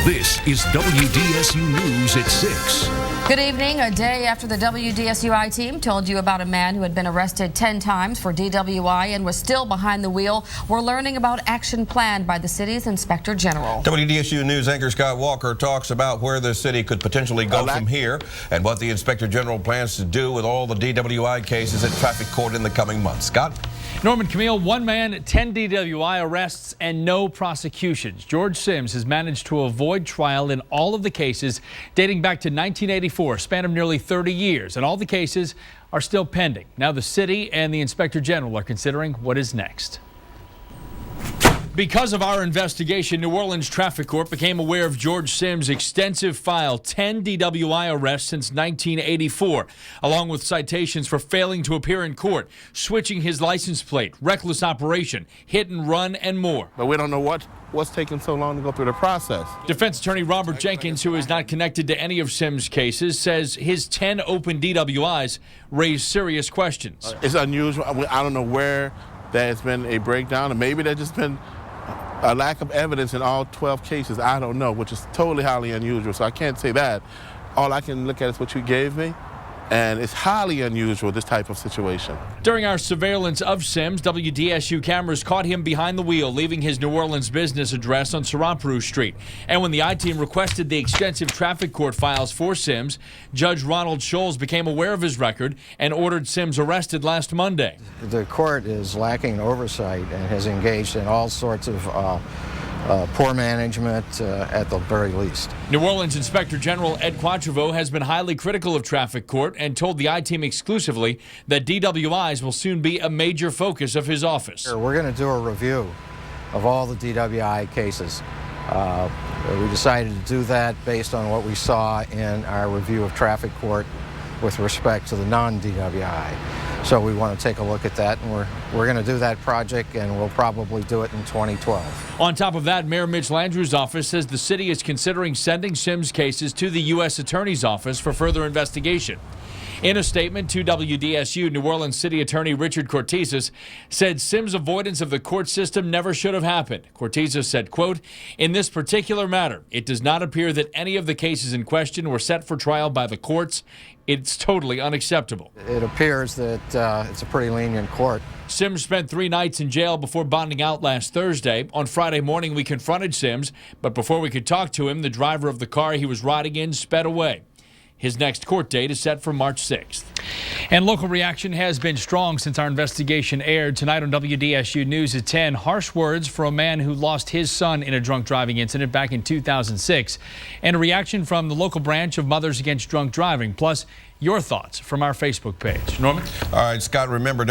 This is WDSU News at 6. Good evening. A day after the WDSUI team told you about a man who had been arrested 10 times for DWI and was still behind the wheel, we're learning about action planned by the city's Inspector General. WDSU News anchor Scott Walker talks about where the city could potentially go from here and what the Inspector General plans to do with all the DWI cases at traffic court in the coming months. Scott? Norman, Camille, one man, 10 DWI arrests and no prosecutions. George Sims has managed to avoid trial in all of the cases dating back to 1984, a span of nearly 30 years, and all the cases are still pending. Now the city and the Inspector General are considering what is next. Because of our investigation, New Orleans Traffic Court became aware of George Sims' extensive file, 10 DWI arrests since 1984, along with citations for failing to appear in court, switching his license plate, reckless operation, hit and run, and more. But we don't know what's taking so long to go through the process. Defense attorney Robert Jenkins, who is not connected to any of Sims' cases, says his 10 open DWIs raise serious questions. It's unusual. I don't know where there's been a breakdown, and maybe there's just been a lack of evidence in all 12 cases. I don't know, which is totally highly unusual. So I can't say that. All I can look at is what you gave me, and it's highly unusual, this type of situation. During our surveillance of Sims, WDSU cameras caught him behind the wheel, leaving his New Orleans business address on Serapeau Street. And when the I-Team requested the extensive traffic court files for Sims, Judge Ronald Scholes became aware of his record and ordered Sims arrested last Monday. The court is lacking oversight and has engaged in all sorts of poor management at the very least. New Orleans Inspector General Ed Quatrevo has been highly critical of traffic court and told the I-Team exclusively that DWIs will soon be a major focus of his office. We're going to do a review of all the DWI cases. We decided to do that based on what we saw in our review of traffic court with respect to the non-DWI. So we want to take a look at that, and we're going to do that project, and we'll probably do it in 2012. On top of that, Mayor Mitch Landrieu's office says the city is considering sending Sims cases to the U.S. Attorney's Office for further investigation. In a statement to WDSU, New Orleans City Attorney Richard Cortizas said Sims' avoidance of the court system never should have happened. Cortizas said, quote, "In this particular matter, it does not appear that any of the cases in question were set for trial by the courts. It's totally unacceptable." It appears that it's a pretty lenient court. Sims spent 3 nights in jail before bonding out last Thursday. On Friday morning, we confronted Sims, but before we could talk to him, the driver of the car he was riding in sped away. His next court date is set for March 6th. And local reaction has been strong since our investigation aired. Tonight on WDSU News at 10, harsh words for a man who lost his son in a drunk driving incident back in 2006. And a reaction from the local branch of Mothers Against Drunk Driving. Plus, your thoughts from our Facebook page. Norman? All right, Scott, remember